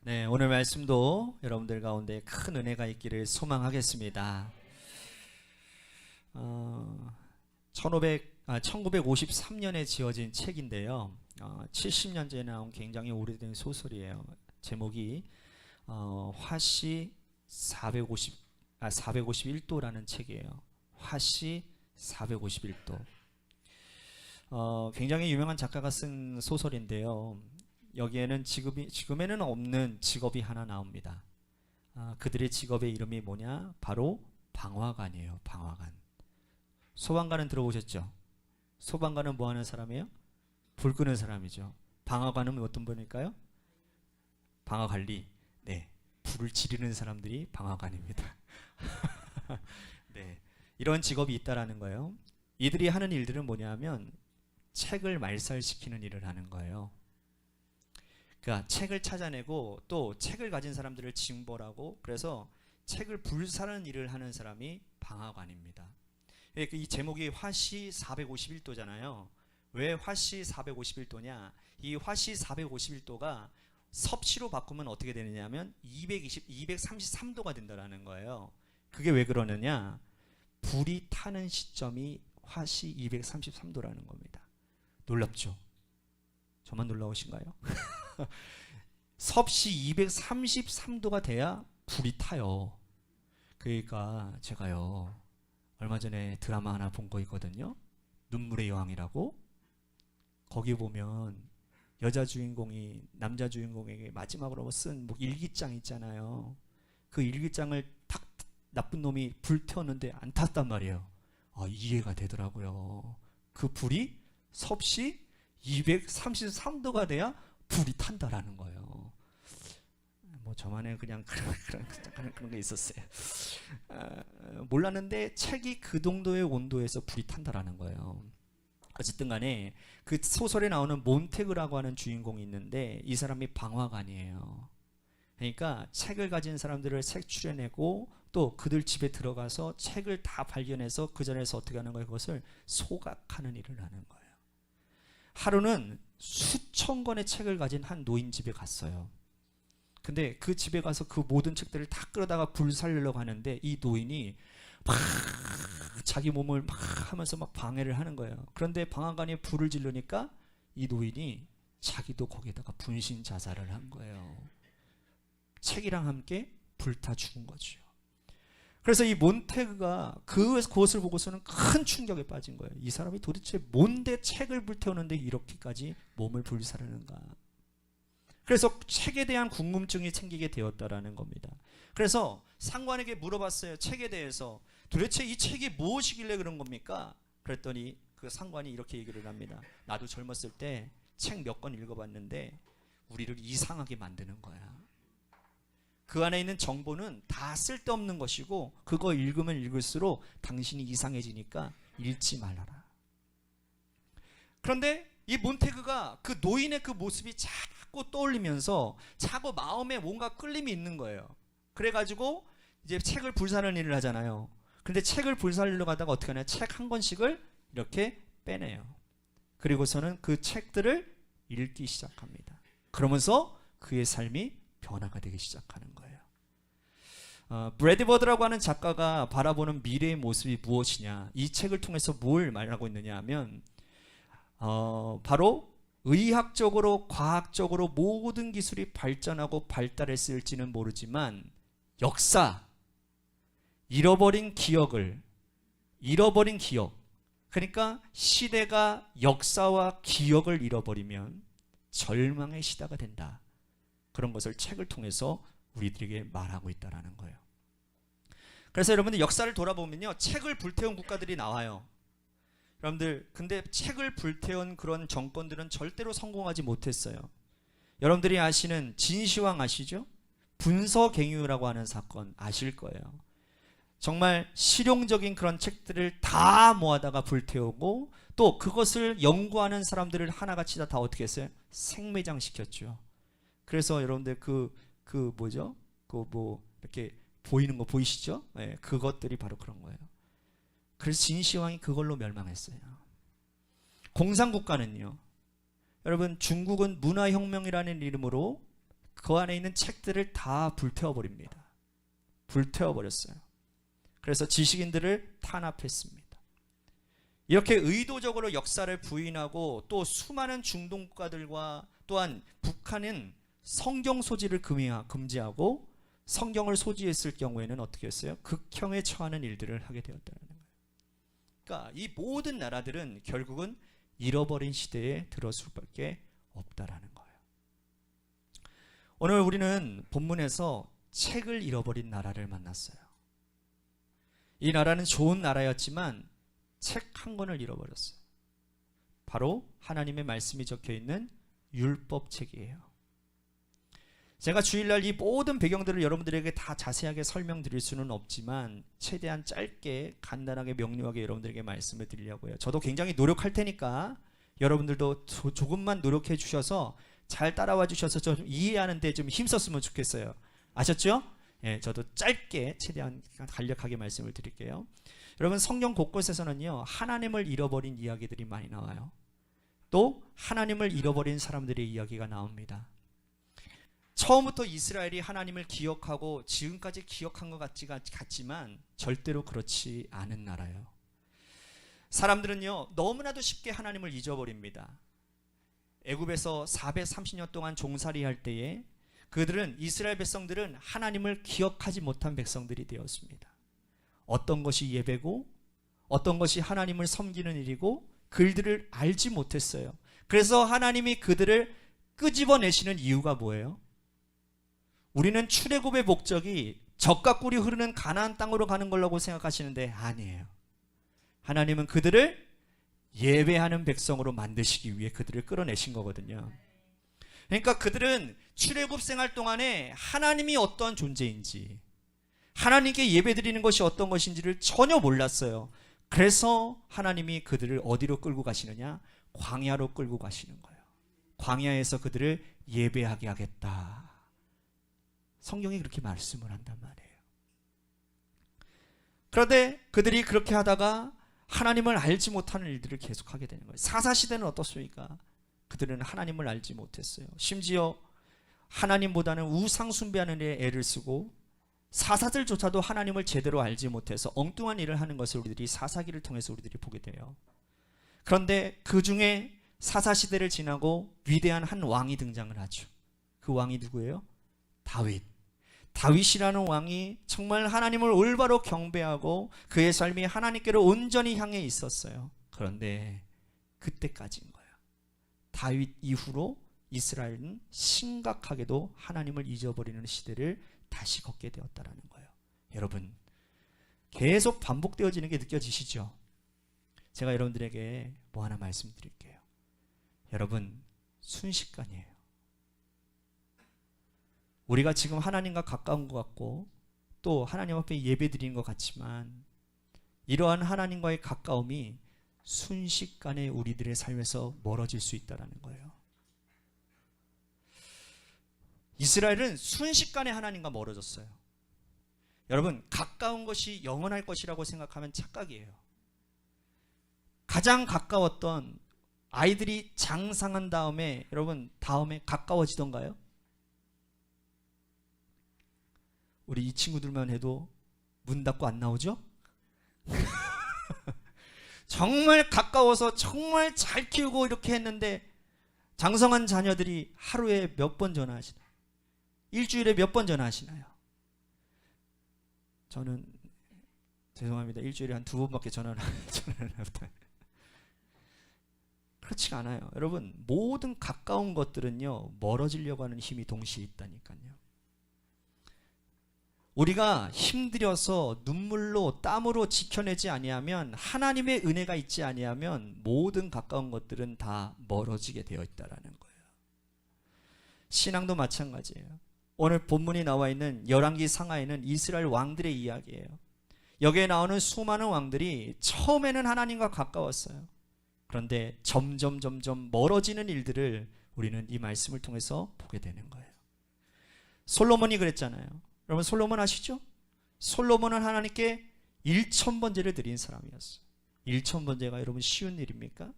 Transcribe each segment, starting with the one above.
네, 오늘 말씀도 여러분들 가운데 큰 은혜가 있기를 소망하겠습니다. 1953년에 지어진 책인데요. 70년 전에 나온 굉장히 오래된 소설이에요. 제목이 화씨 451도라는 책이에요. 화씨 451도. 굉장히 유명한 작가가 쓴 소설인데요. 여기에는 지금에는 없는 직업이 하나 나옵니다. 그들의 직업의 이름이 뭐냐? 바로 방화관이에요. 방화관. 소방관은 들어보셨죠? 소방관은 뭐 하는 사람이에요? 불 끄는 사람이죠. 방화관은 어떤 분일까요? 방화관리. 네, 불을 지르는 사람들이 방화관입니다. 네, 이런 직업이 있다라는 거예요. 이들이 하는 일들은 뭐냐면 책을 말살시키는 일을 하는 거예요. 그러니까 책을 찾아내고 또 책을 가진 사람들을 징벌하고, 그래서 책을 불사르는 일을 하는 사람이 방화관입니다. 이 제목이 화씨 451도잖아요. 왜 화씨 451도냐? 이 화씨 451도가 섭씨로 바꾸면 어떻게 되느냐면 233도가 된다는 거예요. 그게 왜 그러느냐? 불이 타는 시점이 화씨 233도라는 겁니다. 놀랍죠? 저만 놀라우신가요? 섭씨 233도가 돼야 불이 타요. 그러니까 제가요, 얼마 전에 드라마 하나 본 거 있거든요. 눈물의 여왕이라고. 거기 보면 여자 주인공이 남자 주인공에게 마지막으로 쓴 뭐 일기장 있잖아요. 그 일기장을 탁 나쁜 놈이 불 태웠는데 안 탔단 말이에요. 이해가 되더라고요. 그 불이 섭씨 233도가 돼야 불이 탄다라는 거예요. 뭐 저만의 그냥 그런 게 있었어요. 몰랐는데 책이 그 정도의 온도에서 불이 탄다라는 거예요. 어쨌든 간에 그 소설에 나오는 몬테그라고 하는 주인공이 있는데 이 사람이 방화관이에요. 그러니까 책을 가진 사람들을 색출해내고 또 그들 집에 들어가서 책을 다 발견해서 그 자리에서 어떻게 하는 거예요? 그것을 소각하는 일을 하는 거예요. 하루는 수천 권의 책을 가진 한 노인 집에 갔어요. 근데 그 집에 가서 그 모든 책들을 다 끌어다가 불살려고 하는데 이 노인이 막 자기 몸을 막 하면서 막 방해를 하는 거예요. 그런데 방화관에 불을 지르니까 이 노인이 자기도 거기에다가 분신 자살을 한 거예요. 책이랑 함께 불타 죽은 거죠. 그래서 이 몬테그가 그것을 보고서는 큰 충격에 빠진 거예요. 이 사람이 도대체 뭔데 책을 불태우는데 이렇게까지 몸을 불사르는가. 그래서 책에 대한 궁금증이 생기게 되었다라는 겁니다. 그래서 상관에게 물어봤어요. 책에 대해서. 도대체 이 책이 무엇이길래 그런 겁니까? 그랬더니 그 상관이 이렇게 얘기를 합니다. 나도 젊었을 때 책 몇 권 읽어봤는데 우리를 이상하게 만드는 거야. 그 안에 있는 정보는 다 쓸데없는 것이고 그거 읽으면 읽을수록 당신이 이상해지니까 읽지 말아라. 그런데 이 몬테그가 그 노인의 그 모습이 자꾸 떠올리면서 자꾸 마음에 뭔가 끌림이 있는 거예요. 그래가지고 이제 책을 불사르는 일을 하잖아요. 근데 책을 불사르려 가다가 어떻게 하냐? 책 한 권씩을 이렇게 빼내요. 그리고서는 그 책들을 읽기 시작합니다. 그러면서 그의 삶이 변화가 되기 시작하는 거예요. 브래드버드라고 하는 작가가 바라보는 미래의 모습이 무엇이냐, 이 책을 통해서 뭘 말하고 있느냐 하면 바로 의학적으로 과학적으로 모든 기술이 발전하고 발달했을지는 모르지만 역사, 잃어버린 기억, 그러니까 시대가 역사와 기억을 잃어버리면 절망의 시대가 된다. 그런 것을 책을 통해서 우리들에게 말하고 있다는 거예요. 그래서 여러분들 역사를 돌아보면요, 책을 불태운 국가들이 나와요. 여러분들, 근데 책을 불태운 그런 정권들은 절대로 성공하지 못했어요. 여러분들이 아시는 진시황 아시죠? 분서갱유라고 하는 사건 아실 거예요. 정말 실용적인 그런 책들을 다 모아다가 불태우고 또 그것을 연구하는 사람들을 하나같이 다 어떻게 했어요? 생매장시켰죠. 그래서 여러분들 뭐죠? 뭐 이렇게 보이는 거 보이시죠? 네, 그것들이 바로 그런 거예요. 그래서 진시황이 그걸로 멸망했어요. 공산국가는요, 여러분 중국은 문화혁명이라는 이름으로 그 안에 있는 책들을 다 불태워버립니다. 불태워버렸어요. 그래서 지식인들을 탄압했습니다. 이렇게 의도적으로 역사를 부인하고 또 수많은 중동 국가들과 또한 북한은 성경 소지를 금지하고 성경을 소지했을 경우에는 어떻게 했어요? 극형에 처하는 일들을 하게 되었다는 거예요. 그러니까 이 모든 나라들은 결국은 잃어버린 시대에 들어설 수밖에 없다라는 거예요. 오늘 우리는 본문에서 책을 잃어버린 나라를 만났어요. 이 나라는 좋은 나라였지만 책 한 권을 잃어버렸어요. 바로 하나님의 말씀이 적혀있는 율법책이에요. 제가 주일날 이 모든 배경들을 여러분들에게 다 자세하게 설명드릴 수는 없지만 최대한 짧게 간단하게 명료하게 여러분들에게 말씀을 드리려고요. 저도 굉장히 노력할 테니까 여러분들도 조금만 노력해 주셔서 잘 따라와 주셔서 좀 이해하는 데 좀 힘썼으면 좋겠어요. 아셨죠? 예, 저도 짧게 최대한 간략하게 말씀을 드릴게요. 여러분, 성경 곳곳에서는요, 하나님을 잃어버린 이야기들이 많이 나와요. 또 하나님을 잃어버린 사람들의 이야기가 나옵니다. 처음부터 이스라엘이 하나님을 기억하고 지금까지 기억한 것 같지만 절대로 그렇지 않은 나라예요. 사람들은요, 너무나도 쉽게 하나님을 잊어버립니다. 애굽에서 430년 동안 종살이 할 때에 그들은, 이스라엘 백성들은 하나님을 기억하지 못한 백성들이 되었습니다. 어떤 것이 예배고 어떤 것이 하나님을 섬기는 일이고 그들을 알지 못했어요. 그래서 하나님이 그들을 끄집어내시는 이유가 뭐예요? 우리는 출애굽의 목적이 젖과 꿀이 흐르는 가나안 땅으로 가는 거라고 생각하시는데 아니에요. 하나님은 그들을 예배하는 백성으로 만드시기 위해 그들을 끌어내신 거거든요. 그러니까 그들은 출애굽 생활 동안에 하나님이 어떠한 존재인지, 하나님께 예배드리는 것이 어떤 것인지를 전혀 몰랐어요. 그래서 하나님이 그들을 어디로 끌고 가시느냐? 광야로 끌고 가시는 거예요. 광야에서 그들을 예배하게 하겠다. 성경이 그렇게 말씀을 한단 말이에요. 그런데 그들이 그렇게 하다가 하나님을 알지 못하는 일들을 계속하게 되는 거예요. 사사시대는 어떻습니까? 그들은 하나님을 알지 못했어요. 심지어 하나님보다는 우상 숭배하는 일에 애를 쓰고 사사들조차도 하나님을 제대로 알지 못해서 엉뚱한 일을 하는 것을 우리들이 사사기를 통해서 우리들이 보게 돼요. 그런데 그 중에 사사시대를 지나고 위대한 한 왕이 등장을 하죠. 그 왕이 누구예요? 다윗. 다윗이라는 왕이 정말 하나님을 올바로 경배하고 그의 삶이 하나님께로 온전히 향해 있었어요. 그런데 그때까지인 거예요. 다윗 이후로 이스라엘은 심각하게도 하나님을 잊어버리는 시대를 다시 걷게 되었다는 거예요. 여러분, 계속 반복되어지는 게 느껴지시죠? 제가 여러분들에게 뭐 하나 말씀드릴게요. 여러분, 순식간이에요. 우리가 지금 하나님과 가까운 것 같고 또 하나님 앞에 예배드리는 것 같지만 이러한 하나님과의 가까움이 순식간에 우리들의 삶에서 멀어질 수 있다는 거예요. 이스라엘은 순식간에 하나님과 멀어졌어요. 여러분, 가까운 것이 영원할 것이라고 생각하면 착각이에요. 가장 가까웠던 아이들이 장상한 다음에 여러분 다음에 가까워지던가요? 우리 이 친구들만 해도 문 닫고 안 나오죠? 정말 가까워서 정말 잘 키우고 이렇게 했는데 장성한 자녀들이 하루에 몇 번 전화하시나요? 일주일에 몇 번 전화하시나요? 저는 죄송합니다. 일주일에 한 2번밖에 전화를 못해요. 그렇지가 않아요. 여러분, 모든 가까운 것들은요, 멀어지려고 하는 힘이 동시에 있다니까요. 우리가 힘들여서 눈물로 땀으로 지켜내지 아니하면, 하나님의 은혜가 있지 아니하면 모든 가까운 것들은 다 멀어지게 되어 있다라는 거예요. 신앙도 마찬가지예요. 오늘 본문이 나와 있는 열왕기 상하에는 이스라엘 왕들의 이야기예요. 여기에 나오는 수많은 왕들이 처음에는 하나님과 가까웠어요. 그런데 점점 멀어지는 일들을 우리는 이 말씀을 통해서 보게 되는 거예요. 솔로몬이 그랬잖아요. 여러분, 솔로몬 아시죠? 솔로몬은 하나님께 1000번제를 드린 사람이었어요. 1000번제가 여러분 쉬운 일입니까?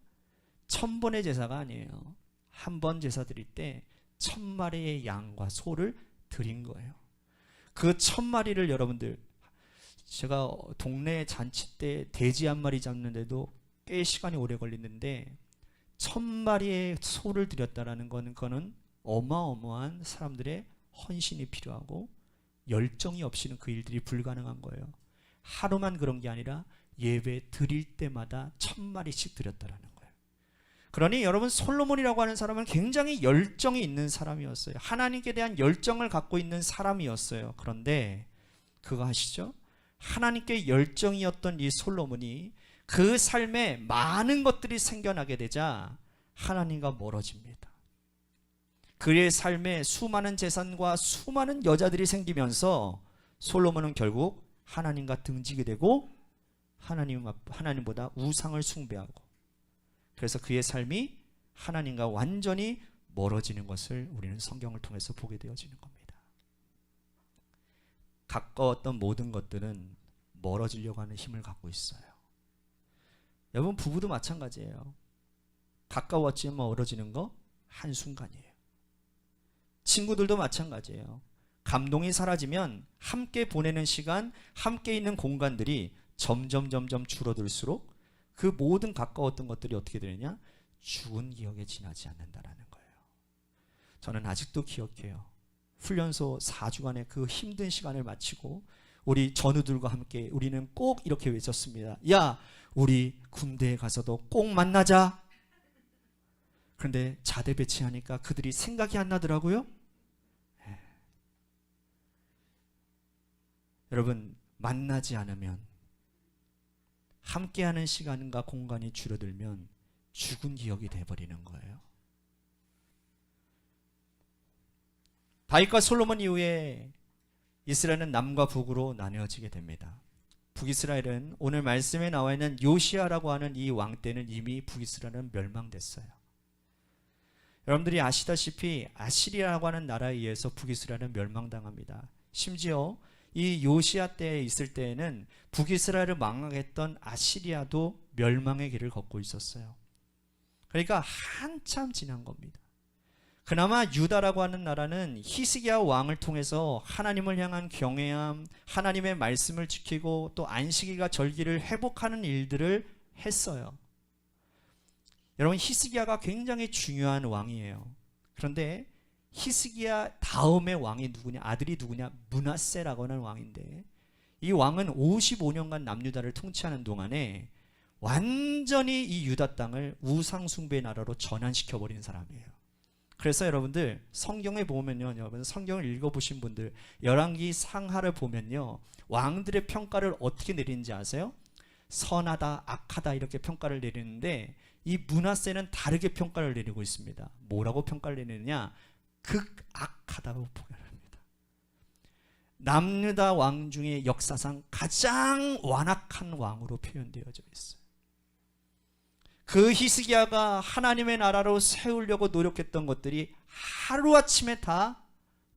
1000번의 제사가 아니에요. 한 번 제사 드릴 때 1000마리의 양과 소를 드린 거예요. 그 1000마리를 여러분들, 제가 동네 잔치 때 돼지 한 마리 잡는데도 꽤 시간이 오래 걸리는데 1000마리의 소를 드렸다라는 거는 어마어마한 사람들의 헌신이 필요하고 열정이 없이는 그 일들이 불가능한 거예요. 하루만 그런 게 아니라 예배 드릴 때마다 1000마리씩 드렸다라는 거예요. 그러니 여러분, 솔로몬이라고 하는 사람은 굉장히 열정이 있는 사람이었어요. 하나님께 대한 열정을 갖고 있는 사람이었어요. 그런데 그거 아시죠? 하나님께 열정이었던 이 솔로몬이 그 삶에 많은 것들이 생겨나게 되자 하나님과 멀어집니다. 그의 삶에 수많은 재산과 수많은 여자들이 생기면서 솔로몬은 결국 하나님과 등지게 되고 하나님보다 우상을 숭배하고, 그래서 그의 삶이 하나님과 완전히 멀어지는 것을 우리는 성경을 통해서 보게 되어지는 겁니다. 가까웠던 모든 것들은 멀어지려고 하는 힘을 갖고 있어요. 여러분, 부부도 마찬가지예요. 가까웠지만 멀어지는 거 한순간이에요. 친구들도 마찬가지예요. 감동이 사라지면 함께 보내는 시간, 함께 있는 공간들이 점점 줄어들수록 그 모든 가까웠던 것들이 어떻게 되느냐? 죽은 기억에 지나지 않는다라는 거예요. 저는 아직도 기억해요. 훈련소 4주간의 그 힘든 시간을 마치고 우리 전우들과 함께 우리는 꼭 이렇게 외쳤습니다. 야, 우리 군대에 가서도 꼭 만나자. 그런데 자대 배치하니까 그들이 생각이 안 나더라고요. 여러분, 만나지 않으면, 함께하는 시간과 공간이 줄어들면 죽은 기억이 돼버리는 거예요. 다윗과 솔로몬 이후에 이스라엘은 남과 북으로 나뉘어지게 됩니다. 북이스라엘은 오늘 말씀에 나와 있는 요시아라고 하는 이 왕 때는 이미 북이스라엘은 멸망됐어요. 여러분들이 아시다시피 아시리아라고 하는 나라에 의해서 북이스라엘은 멸망당합니다. 심지어 이 요시아 때에 있을 때에는 북이스라엘을 망하겠던 아시리아도 멸망의 길을 걷고 있었어요. 그러니까 한참 지난 겁니다. 그나마 유다라고 하는 나라는 히스기야 왕을 통해서 하나님을 향한 경외함, 하나님의 말씀을 지키고 또 안식일과 절기를 회복하는 일들을 했어요. 여러분, 히스기야가 굉장히 중요한 왕이에요. 그런데 히스기야 다음의 왕이 누구냐? 아들이 누구냐? 므낫세라고 하는 왕인데, 이 왕은 55년간 남유다를 통치하는 동안에 완전히 이 유다 땅을 우상숭배의 나라로 전환시켜버린 사람이에요. 그래서 여러분들 성경에 보면요, 여러분 성경을 읽어보신 분들 열왕기 상하를 보면요, 왕들의 평가를 어떻게 내리는지 아세요? 선하다, 악하다 이렇게 평가를 내리는데 이 므낫세는 다르게 평가를 내리고 있습니다. 뭐라고 평가를 내리느냐? 극악하다고 표현합니다. 남유다 왕 중에 역사상 가장 완악한 왕으로 표현되어져 있어요. 그 히스기야가 하나님의 나라로 세우려고 노력했던 것들이 하루아침에 다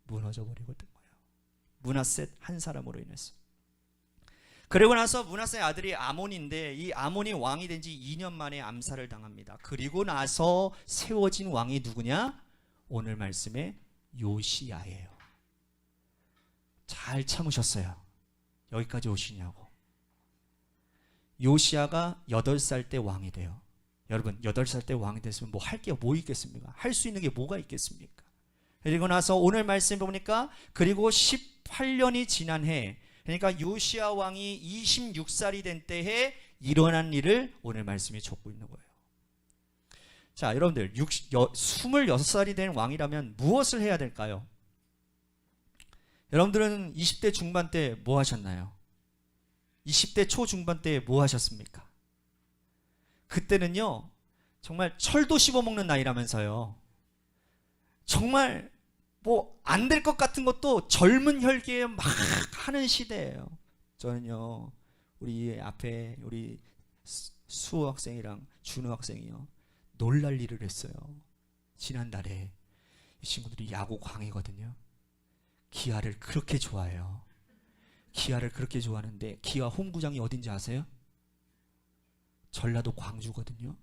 무너져 버리고 된 거예요. 므낫세 한 사람으로 인해서. 그리고 나서 므낫세의 아들이 아몬인데, 이 아몬이 왕이 된 지 2년 만에 암살을 당합니다. 그리고 나서 세워진 왕이 누구냐? 오늘 말씀에 요시야예요. 잘 참으셨어요. 여기까지 오시냐고. 요시야가 8살 때 왕이 돼요. 여러분, 8살 때 왕이 됐으면 뭐 할 게 뭐 있겠습니까? 할 수 있는 게 뭐가 있겠습니까? 그리고 나서 오늘 말씀 보니까 그리고 18년이 지난 해, 그러니까 요시야 왕이 26살이 된 때에 일어난 일을 오늘 말씀이 적고 있는 거예요. 자, 여러분들 26살이 된 왕이라면 무엇을 해야 될까요? 여러분들은 20대 중반 때 뭐 하셨나요? 20대 초중반 때 뭐 하셨습니까? 그때는요, 정말 철도 씹어먹는 나이라면서요. 정말 뭐 안 될 것 같은 것도 젊은 혈기에 막 하는 시대예요. 저는요, 우리 앞에 우리 수호 학생이랑 준호 학생이요, 놀랄 일을 했어요. 지난달에 이 친구들이 야구 광이거든요. 기아를 그렇게 좋아해요. 기아를 그렇게 좋아하는데 기아 홈구장이 어딘지 아세요? 전라도 광주거든요.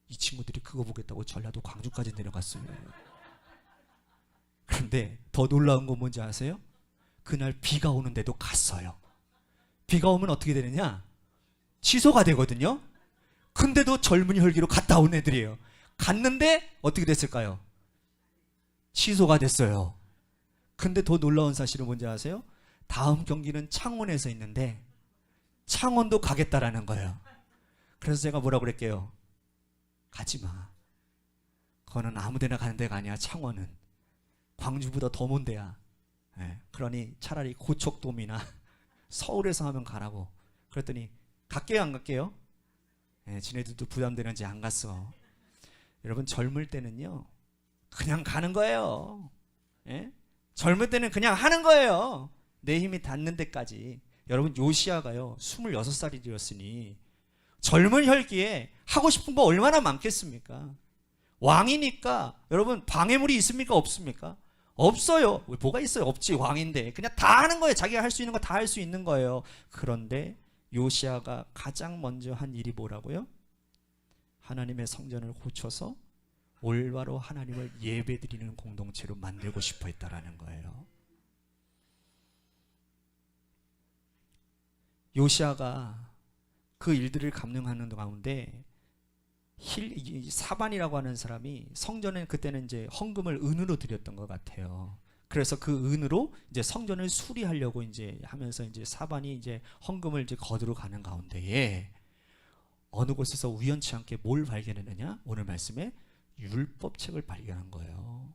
이 친구들이 그거 보겠다고 전라도 광주까지 내려갔어요. 그런데 더 놀라운 건 뭔지 아세요? 그날 비가 오는데도 갔어요. 비가 오면 어떻게 되느냐? 취소가 되거든요. 근데도 젊은이 혈기로 갔다 온 애들이에요. 갔는데 어떻게 됐을까요? 취소가 됐어요. 근데 더 놀라운 사실은 뭔지 아세요? 다음 경기는 창원에서 있는데 창원도 가겠다라는 거예요. 그래서 제가 뭐라고 그랬게요? 가지 마. 그거는 아무 데나 가는 데가 아니야. 창원은 광주보다 더 먼 데야. 그러니 차라리 고척돔이나 서울에서 하면 가라고. 그랬더니 갈게요 안 갈게요? 지네들도 부담되는지 안 갔어. 여러분 젊을 때는요 그냥 가는 거예요. 젊을 때는 그냥 하는 거예요. 내 힘이 닿는 데까지. 여러분 요시야가요 26살이었으니 젊은 혈기에 하고 싶은 거 얼마나 많겠습니까? 왕이니까 여러분 방해물이 있습니까? 없습니까? 없어요. 뭐가 있어요? 없지. 왕인데 그냥 다 하는 거예요. 자기가 할 수 있는 거 다 할 수 있는 거예요. 그런데 요시야가 가장 먼저 한 일이 뭐라고요? 하나님의 성전을 고쳐서 올바로 하나님을 예배드리는 공동체로 만들고 싶어 했다라는 거예요. 요시야가 그 일들을 감당하는 가운데 사반이라고 하는 사람이 성전에 그때는 이제 헌금을 은으로 드렸던 것 같아요. 그래서 그 은으로 이제 성전을 수리하려고 이제 하면서 이제 사반이 이제 헌금을 이제 거두러 가는 가운데에 어느 곳에서 우연치 않게 뭘 발견했느냐? 오늘 말씀에 율법책을 발견한 거예요.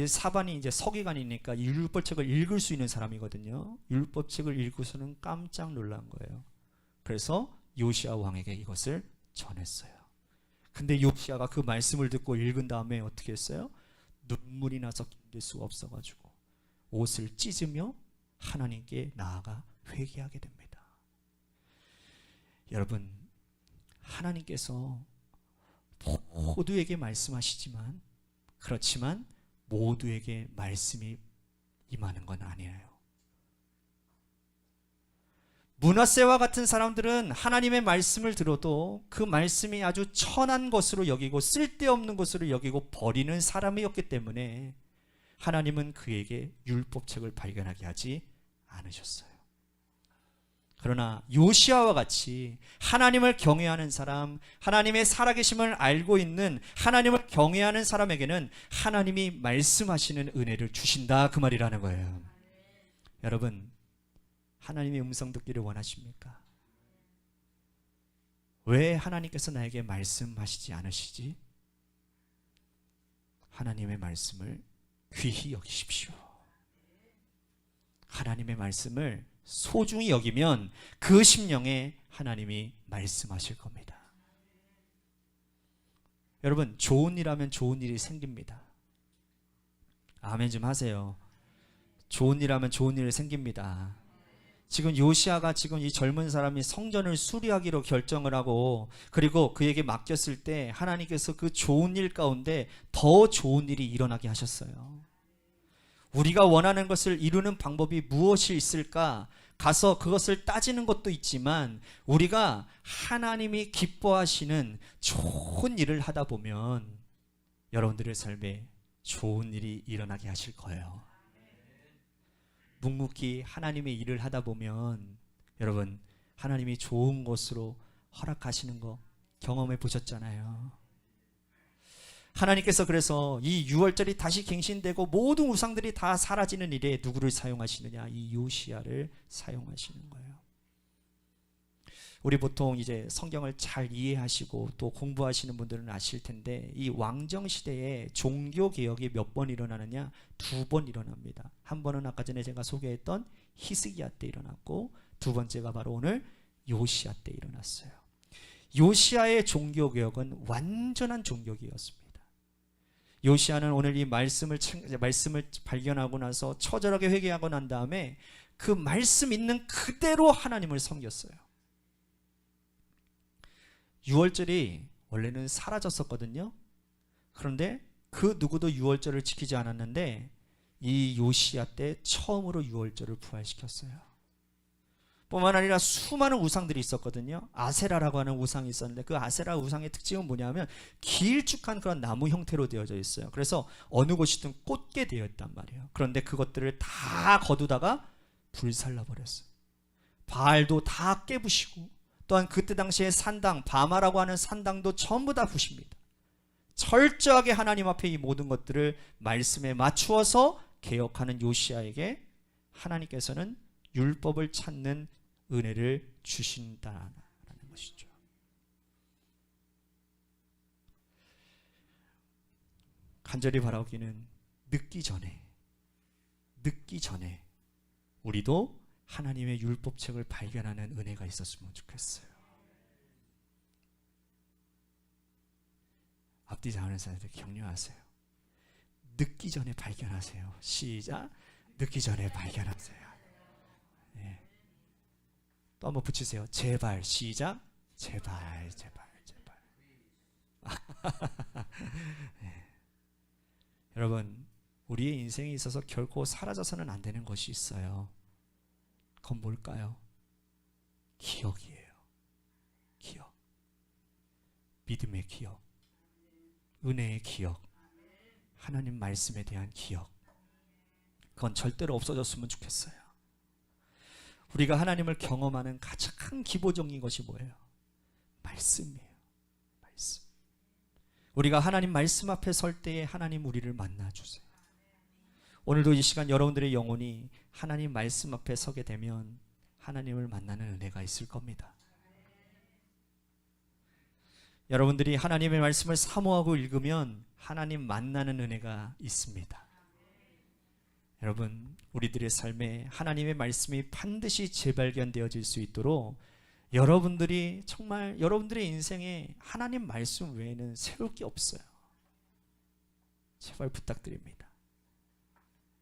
사반이 이제 서기관이니까 율법책을 읽을 수 있는 사람이거든요. 율법책을 읽고서는 깜짝 놀란 거예요. 그래서 요시야 왕에게 이것을 전했어요. 근데 요시야가 그 말씀을 듣고 읽은 다음에 어떻게 했어요? 눈물이 나서 견딜 수가 없어가지고 옷을 찢으며 하나님께 나아가 회개하게 됩니다. 여러분, 하나님께서 모두에게 말씀하시지만 그렇지만 모두에게 말씀이 임하는 건 아니에요. 므낫세와 같은 사람들은 하나님의 말씀을 들어도 그 말씀이 아주 천한 것으로 여기고 쓸데없는 것으로 여기고 버리는 사람이었기 때문에 하나님은 그에게 율법책을 발견하게 하지 않으셨어요. 그러나 요시야와 같이 하나님을 경외하는 사람, 하나님의 살아계심을 알고 있는 하나님을 경외하는 사람에게는 하나님이 말씀하시는 은혜를 주신다, 그 말이라는 거예요. 여러분, 하나님의 음성 듣기를 원하십니까? 왜 하나님께서 나에게 말씀하시지 않으시지? 하나님의 말씀을 귀히 여기십시오. 하나님의 말씀을 소중히 여기면 그 심령에 하나님이 말씀하실 겁니다. 여러분, 좋은 일 하면 좋은 일이 생깁니다. 아멘 좀 하세요. 좋은 일 하면 좋은 일이 생깁니다. 지금 요시야가 지금 이 젊은 사람이 성전을 수리하기로 결정을 하고 그리고 그에게 맡겼을 때 하나님께서 그 좋은 일 가운데 더 좋은 일이 일어나게 하셨어요. 우리가 원하는 것을 이루는 방법이 무엇이 있을까? 가서 그것을 따지는 것도 있지만 우리가 하나님이 기뻐하시는 좋은 일을 하다 보면 여러분들의 삶에 좋은 일이 일어나게 하실 거예요. 묵묵히 하나님의 일을 하다 보면 여러분 하나님이 좋은 것으로 허락하시는 거 경험해 보셨잖아요. 하나님께서 그래서 이 유월절이 다시 갱신되고 모든 우상들이 다 사라지는 일에 누구를 사용하시느냐? 이 요시야를 사용하시는 거예요. 우리 보통 이제 성경을 잘 이해하시고 또 공부하시는 분들은 아실 텐데 이 왕정 시대에 종교 개혁이 몇 번 일어나느냐? 2번 일어납니다. 한 번은 아까 전에 제가 소개했던 히스기야 때 일어났고 두 번째가 바로 오늘 요시야 때 일어났어요. 요시야의 종교 개혁은 완전한 종교 개혁이었습니다. 요시야는 오늘 이 말씀을 발견하고 나서 처절하게 회개하고 난 다음에 그 말씀 있는 그대로 하나님을 섬겼어요. 유월절이 원래는 사라졌었거든요. 그런데 그 누구도 유월절을 지키지 않았는데 이 요시야 때 처음으로 유월절을 부활시켰어요. 뿐만 아니라 수많은 우상들이 있었거든요. 아세라라고 하는 우상이 있었는데 그 아세라 우상의 특징은 뭐냐면 길쭉한 그런 나무 형태로 되어져 있어요. 그래서 어느 곳이든 꽂게 되어 있단 말이에요. 그런데 그것들을 다 거두다가 불살라 버렸어요. 바알도 다 깨부시고, 또한 그때 당시에 산당 바마라고 하는 산당도 전부 다 부십니다. 철저하게 하나님 앞에 이 모든 것들을 말씀에 맞추어서 개혁하는 요시야에게 하나님께서는 율법을 찾는 은혜를 주신다라는 것이죠. 간절히 바라기는 늦기 전에 우리도 하나님의 율법책을 발견하는 은혜가 있었으면 좋겠어요. 앞뒤 자하는 사람들 격려하세요. 늦기 전에 발견하세요. 시작. 늦기 전에 발견하세요. 네. 또 한번 붙이세요. 제발. 시작. 제발. 네. 여러분, 우리의 인생에 있어서 결코 사라져서는 안 되는 것이 있어요. 그건 뭘까요? 기억이에요. 기억. 믿음의 기억. 은혜의 기억. 하나님 말씀에 대한 기억. 그건 절대로 없어졌으면 좋겠어요. 우리가 하나님을 경험하는 가장 기본적인 것이 뭐예요? 말씀이에요. 말씀. 우리가 하나님 말씀 앞에 설 때에 하나님 우리를 만나주세요. 오늘도 이 시간 여러분들의 영혼이 하나님 말씀 앞에 서게 되면 하나님을 만나는 은혜가 있을 겁니다. 여러분들이 하나님의 말씀을 사모하고 읽으면 하나님 만나는 은혜가 있습니다. 여러분, 우리들의 삶에 하나님의 말씀이 반드시 재발견되어질 수 있도록 여러분들이 정말 여러분들의 인생에 하나님 말씀 외에는 세울 게 없어요. 제발 부탁드립니다.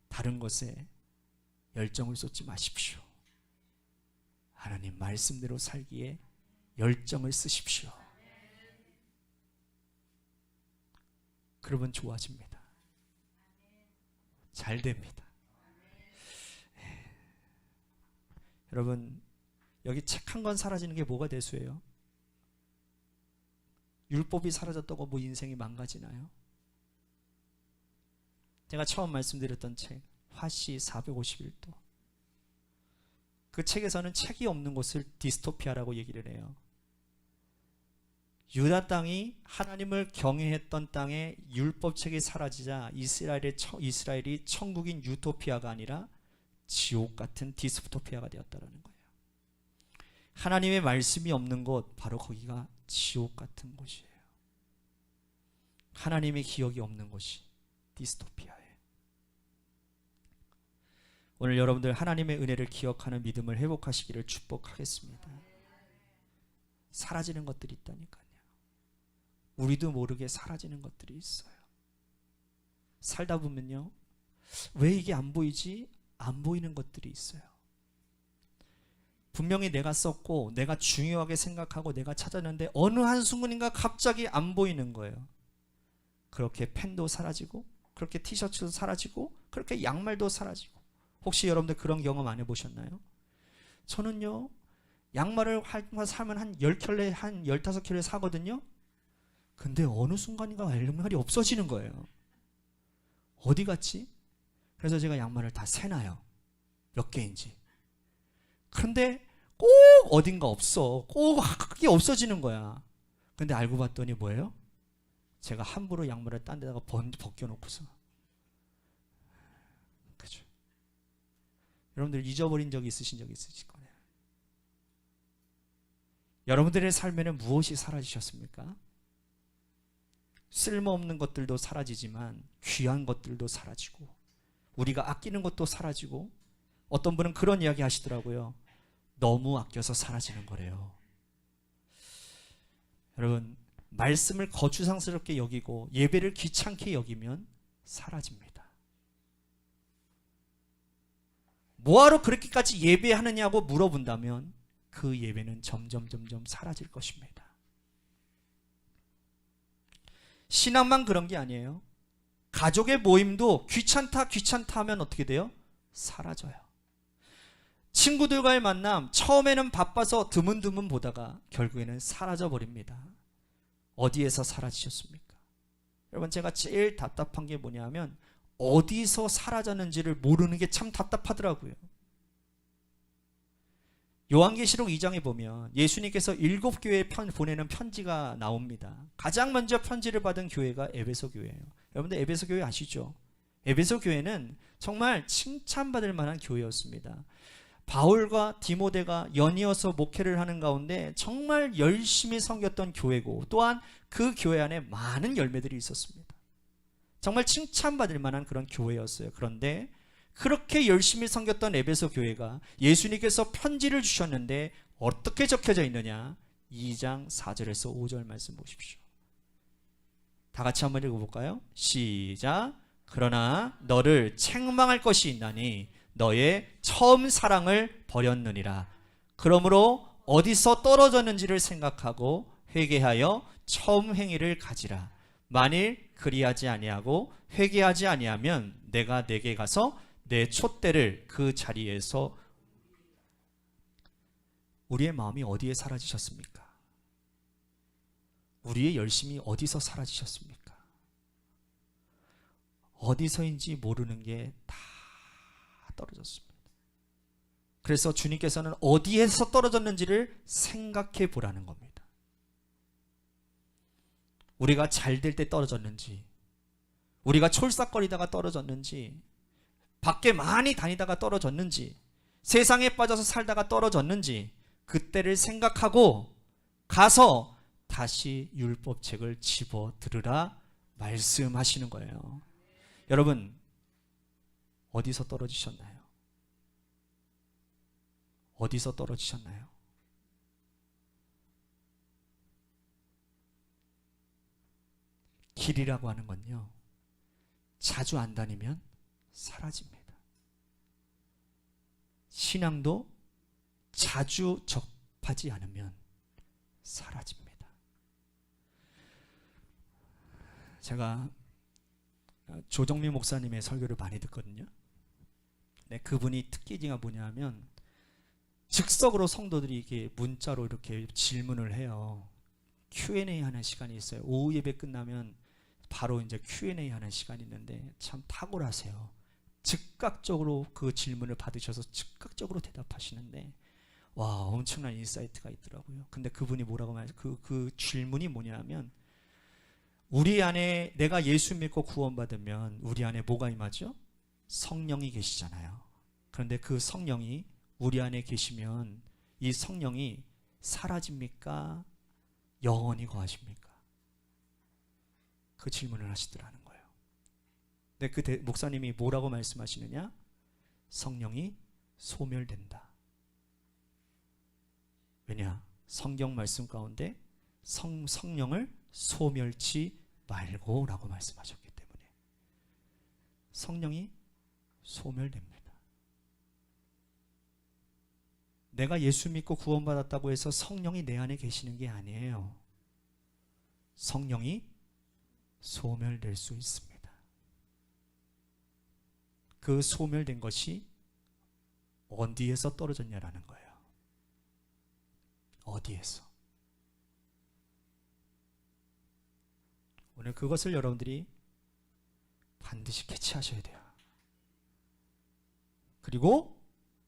다른 것에 열정을 쏟지 마십시오. 하나님 말씀대로 살기에 열정을 쓰십시오. 그러면 좋아집니다. 잘 됩니다. 여러분, 여기 책 한 권 사라지는 게 뭐가 대수예요? 율법이 사라졌다고 뭐 인생이 망가지나요? 제가 처음 말씀드렸던 책 화씨 451도, 그 책에서는 책이 없는 곳을 디스토피아라고 얘기를 해요. 유다 땅이 하나님을 경외했던 땅에 율법책이 사라지자 이스라엘이 천국인 유토피아가 아니라 지옥 같은 디스토피아가 되었다는 거예요. 하나님의 말씀이 없는 곳, 바로 거기가 지옥 같은 곳이에요. 하나님의 기억이 없는 곳이 디스토피아예요. 오늘 여러분들 하나님의 은혜를 기억하는 믿음을 회복하시기를 축복하겠습니다. 사라지는 것들이 있다니까요. 우리도 모르게 사라지는 것들이 있어요. 살다 보면요, 왜 이게 안 보이지? 안 보이는 것들이 있어요. 분명히 내가 썼고 내가 중요하게 생각하고 내가 찾았는데 어느 한순간인가 갑자기 안 보이는 거예요. 그렇게 펜도 사라지고, 그렇게 티셔츠도 사라지고, 그렇게 양말도 사라지고. 혹시 여러분들 그런 경험 안 해보셨나요? 저는요, 양말을 사면 한 10켤레, 한 15켤레 사거든요. 근데 어느 순간인가 양말이 없어지는 거예요. 어디 갔지? 그래서 제가 양말을 다 세놔요. 몇 개인지. 그런데 꼭 어딘가 없어. 꼭 그게 없어지는 거야. 근데 알고 봤더니 뭐예요? 제가 함부로 양말을 딴 데다가 벗겨놓고서. 그죠? 여러분들 잊어버린 적이 있으신 적이 있으실 거예요. 여러분들의 삶에는 무엇이 사라지셨습니까? 쓸모없는 것들도 사라지지만 귀한 것들도 사라지고, 우리가 아끼는 것도 사라지고, 어떤 분은 그런 이야기 하시더라고요. 너무 아껴서 사라지는 거래요. 여러분, 말씀을 거추장스럽게 여기고 예배를 귀찮게 여기면 사라집니다. 뭐하러 그렇게까지 예배하느냐고 물어본다면 그 예배는 점점 사라질 것입니다. 신앙만 그런 게 아니에요. 가족의 모임도 귀찮다 하면 어떻게 돼요? 사라져요. 친구들과의 만남, 처음에는 바빠서 드문드문 보다가 결국에는 사라져 버립니다. 어디에서 사라지셨습니까? 여러분, 제가 제일 답답한 게 뭐냐면 어디서 사라졌는지를 모르는 게 참 답답하더라고요. 요한계시록 2장에 보면 예수님께서 7교회에 보내는 편지가 나옵니다. 가장 먼저 편지를 받은 교회가 에베소 교회예요. 여러분들 에베소 교회 아시죠? 에베소 교회는 정말 칭찬받을 만한 교회였습니다. 바울과 디모데가 연이어서 목회를 하는 가운데 정말 열심히 섬겼던 교회고, 또한 그 교회 안에 많은 열매들이 있었습니다. 정말 칭찬받을 만한 그런 교회였어요. 그런데 그렇게 열심히 섬겼던 에베소 교회가 예수님께서 편지를 주셨는데 어떻게 적혀져 있느냐? 2장 4절에서 5절 말씀 보십시오. 다 같이 한번 읽어볼까요? 시작. 그러나 너를 책망할 것이 있나니 너의 처음 사랑을 버렸느니라. 그러므로 어디서 떨어졌는지를 생각하고 회개하여 처음 행위를 가지라. 만일 그리하지 아니하고 회개하지 아니하면 내가 내게 가서 내 촛대를 그 자리에서. 우리의 마음이 어디에 사라지셨습니까? 우리의 열심이 어디서 사라지셨습니까? 어디서인지 모르는 게 다 떨어졌습니다. 그래서 주님께서는 어디에서 떨어졌는지를 생각해 보라는 겁니다. 우리가 잘 될 때 떨어졌는지, 우리가 촐싹거리다가 떨어졌는지, 밖에 많이 다니다가 떨어졌는지, 세상에 빠져서 살다가 떨어졌는지, 그때를 생각하고 가서 다시 율법책을 집어 들으라 말씀하시는 거예요. 여러분, 어디서 떨어지셨나요? 어디서 떨어지셨나요? 길이라고 하는 건요, 자주 안 다니면 사라집니다. 신앙도 자주 접하지 않으면 사라집니다. 제가 조정미 목사님의 설교를 많이 듣거든요. 네, 그분이 특기가 뭐냐면 즉석으로 성도들이 이렇게 문자로 이렇게 질문을 해요. Q&A 하는 시간이 있어요. 오후 예배 끝나면 바로 이제 Q&A 하는 시간이 있는데 참 탁월하세요. 즉각적으로 그 질문을 받으셔서 즉각적으로 대답하시는데 와, 엄청난 인사이트가 있더라고요. 근데 그분이 뭐라고 말해요? 그 질문이 뭐냐면, 우리 안에 내가 예수 믿고 구원받으면 우리 안에 뭐가 임하죠? 성령이 계시잖아요. 그런데 그 성령이 우리 안에 계시면 이 성령이 사라집니까? 영원히 거하십니까? 그 질문을 하시더라는 거예요. 근데 그 목사님이 뭐라고 말씀하시느냐? 성령이 소멸된다. 왜냐? 성경 말씀 가운데 성령을 소멸치 말고 라고 말씀하셨기 때문에 성령이 소멸됩니다. 내가 예수 믿고 구원받았다고 해서 성령이 내 안에 계시는 게 아니에요. 성령이 소멸될 수 있습니다. 그 소멸된 것이 어디에서 떨어졌냐라는 거예요. 어디에서? 오늘 그것을 여러분들이 반드시 캐치하셔야 돼요. 그리고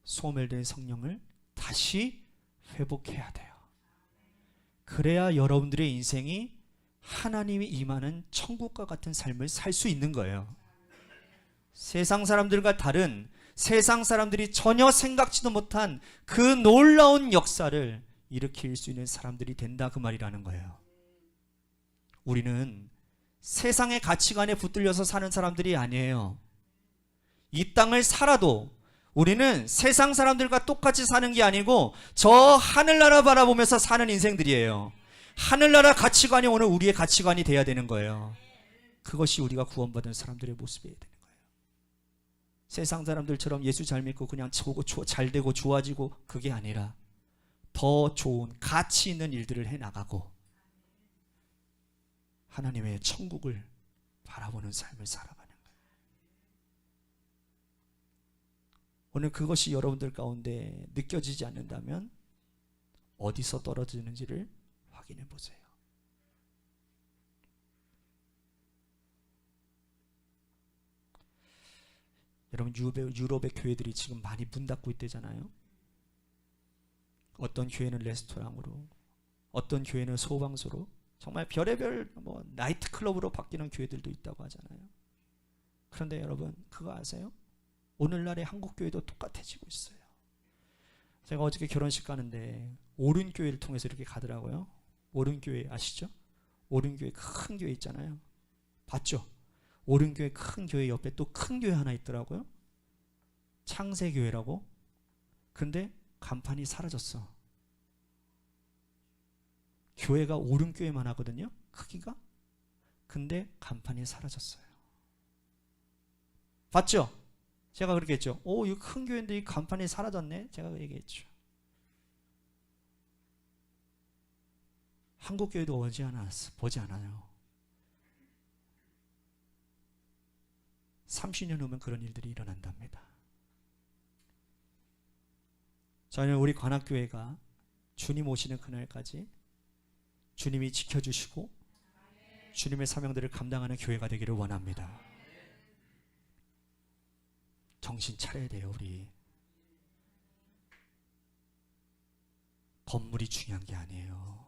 소멸된 성령을 다시 회복해야 돼요. 그래야 여러분들의 인생이 하나님이 임하는 천국과 같은 삶을 살 수 있는 거예요. 세상 사람들과 다른, 세상 사람들이 전혀 생각지도 못한 그 놀라운 역사를 일으킬 수 있는 사람들이 된다, 그 말이라는 거예요. 우리는 세상의 가치관에 붙들려서 사는 사람들이 아니에요. 이 땅을 살아도 우리는 세상 사람들과 똑같이 사는 게 아니고 저 하늘나라 바라보면서 사는 인생들이에요. 하늘나라 가치관이 오늘 우리의 가치관이 돼야 되는 거예요. 그것이 우리가 구원받은 사람들의 모습이어야 되는 거예요. 세상 사람들처럼 예수 잘 믿고 그냥 잘 되고 좋아지고 그게 아니라 더 좋은 가치 있는 일들을 해나가고 하나님의 천국을 바라보는 삶을 살아가는 거예요. 오늘 그것이 여러분들 가운데 느껴지지 않는다면 어디서 떨어지는지를 확인해 보세요. 여러분, 유럽의 교회들이 지금 많이 문 닫고 있대잖아요. 어떤 교회는 레스토랑으로, 어떤 교회는 소방서로, 정말 별의별 나이트 클럽으로 바뀌는 교회들도 있다고 하잖아요. 그런데 여러분, 그거 아세요? 오늘날의 한국 교회도 똑같아지고 있어요. 제가 어저께 결혼식 가는데 오륜교회를 통해서 이렇게 가더라고요. 오륜교회 아시죠? 오륜교회 큰 교회 있잖아요. 봤죠? 오륜교회 큰 교회 옆에 또 큰 교회 하나 있더라고요. 창세교회라고. 근데 간판이 사라졌어. 교회가 오륜교회만 하거든요, 크기가. 근데 간판이 사라졌어요. 봤죠? 제가 그렇게 했죠. 이거 큰 교회인데 이 간판이 사라졌네, 제가 그 얘기했죠. 한국 교회도 보지 않아요. 30년 후면 그런 일들이 일어난답니다. 저는 우리 관악교회가 주님 오시는 그날까지 주님이 지켜주시고 주님의 사명들을 감당하는 교회가 되기를 원합니다. 정신 차려야 돼요. 우리 건물이 중요한 게 아니에요.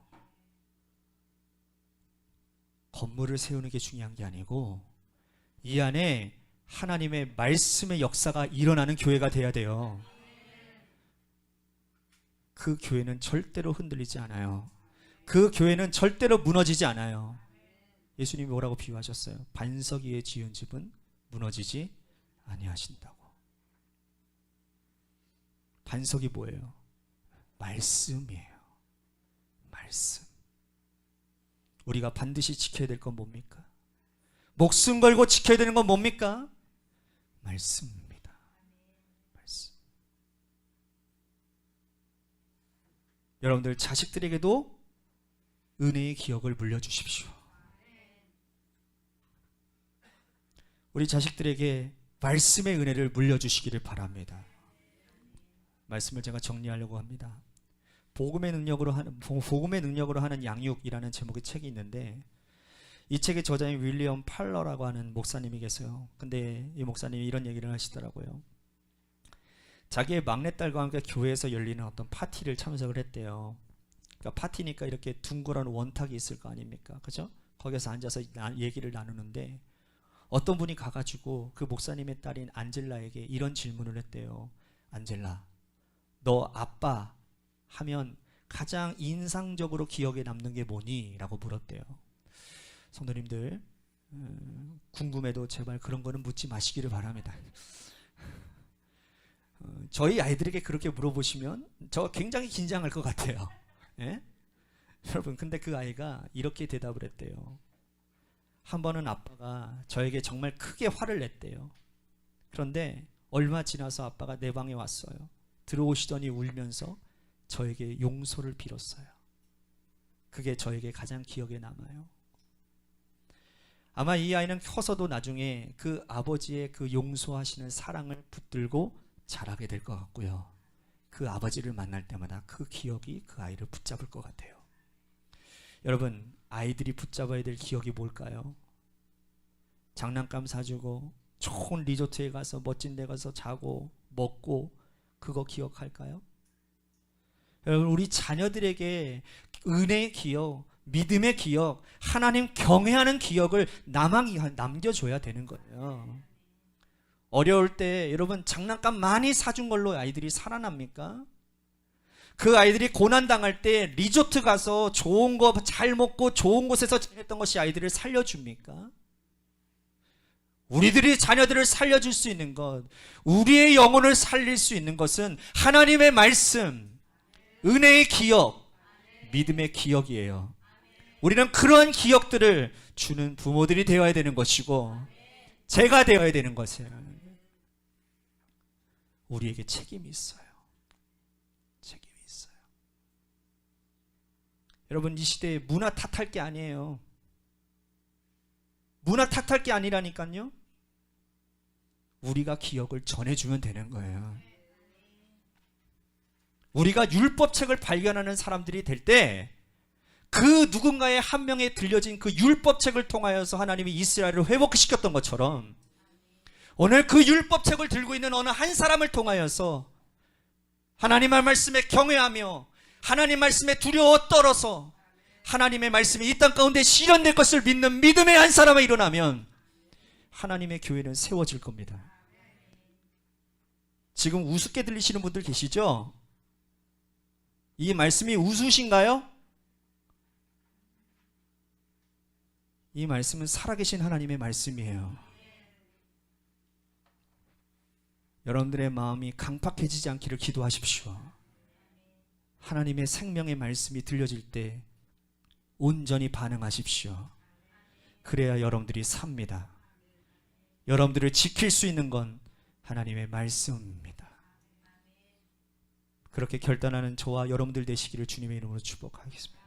건물을 세우는 게 중요한 게 아니고 이 안에 하나님의 말씀의 역사가 일어나는 교회가 돼야 돼요. 그 교회는 절대로 흔들리지 않아요. 그 교회는 절대로 무너지지 않아요. 예수님이 뭐라고 비유하셨어요? 반석 위에 지은 집은 무너지지 아니하신다고. 반석이 뭐예요? 말씀이에요. 말씀. 우리가 반드시 지켜야 될 건 뭡니까? 목숨 걸고 지켜야 되는 건 뭡니까? 말씀입니다. 말씀. 여러분들 자식들에게도 은혜의 기억을 물려주십시오. 우리 자식들에게 말씀의 은혜를 물려주시기를 바랍니다. 말씀을 제가 정리하려고 합니다. 복음의 능력으로 하는 양육이라는 제목의 책이 있는데 이 책의 저자인 윌리엄 팔러라고 하는 목사님이 계세요. 근데 이 목사님이 이런 얘기를 하시더라고요. 자기의 막내딸과 함께 교회에서 열리는 어떤 파티를 참석을 했대요. 그러니까 파티니까 이렇게 둥그런 원탁이 있을 거 아닙니까? 그죠? 거기서 앉아서 얘기를 나누는데 어떤 분이 가가지고 그 목사님의 딸인 안젤라에게 이런 질문을 했대요. 안젤라, 너 아빠 하면 가장 인상적으로 기억에 남는 게 뭐니? 라고 물었대요. 성도님들, 궁금해도 제발 그런 거는 묻지 마시기를 바랍니다. 저희 아이들에게 그렇게 물어보시면 저 굉장히 긴장할 것 같아요. 예? 여러분, 근데 그 아이가 이렇게 대답을 했대요. 한 번은 아빠가 저에게 정말 크게 화를 냈대요. 그런데 얼마 지나서 아빠가 내 방에 왔어요. 들어오시더니 울면서 저에게 용서를 빌었어요. 그게 저에게 가장 기억에 남아요. 아마 이 아이는 커서도 나중에 그 아버지의 그 용서하시는 사랑을 붙들고 자라게 될 것 같고요. 그 아버지를 만날 때마다 그 기억이 그 아이를 붙잡을 것 같아요. 여러분, 아이들이 붙잡아야 될 기억이 뭘까요? 장난감 사주고 좋은 리조트에 가서 멋진 데 가서 자고 먹고 그거 기억할까요? 여러분, 우리 자녀들에게 은혜의 기억, 믿음의 기억, 하나님 경외하는 기억을 남겨줘야 되는 거예요. 어려울 때 여러분 장난감 많이 사준 걸로 아이들이 살아납니까? 그 아이들이 고난당할 때 리조트 가서 좋은 거 잘 먹고 좋은 곳에서 지냈던 것이 아이들을 살려줍니까? 우리들이 자녀들을 살려줄 수 있는 것, 우리의 영혼을 살릴 수 있는 것은 하나님의 말씀, 은혜의 기억, 믿음의 기억이에요. 우리는 그런 기억들을 주는 부모들이 되어야 되는 것이고 제가 되어야 되는 것이에요. 우리에게 책임이 있어요. 책임이 있어요. 여러분, 이 시대에 문화 탓할 게 아니에요. 문화 탓할 게 아니라니까요. 우리가 기억을 전해주면 되는 거예요. 우리가 율법책을 발견하는 사람들이 될 때 그 누군가의 한 명에 들려진 그 율법책을 통하여서 하나님이 이스라엘을 회복시켰던 것처럼 오늘 그 율법책을 들고 있는 어느 한 사람을 통하여서 하나님의 말씀에 경외하며 하나님 말씀에 두려워 떨어서 하나님의 말씀이 이 땅 가운데 실현될 것을 믿는 믿음의 한 사람이 일어나면 하나님의 교회는 세워질 겁니다. 지금 우습게 들리시는 분들 계시죠? 이 말씀이 우스우신가요? 이 말씀은 살아계신 하나님의 말씀이에요. 여러분들의 마음이 강팍해지지 않기를 기도하십시오. 하나님의 생명의 말씀이 들려질 때 온전히 반응하십시오. 그래야 여러분들이 삽니다. 여러분들을 지킬 수 있는 건 하나님의 말씀입니다. 그렇게 결단하는 저와 여러분들 되시기를 주님의 이름으로 축복하겠습니다.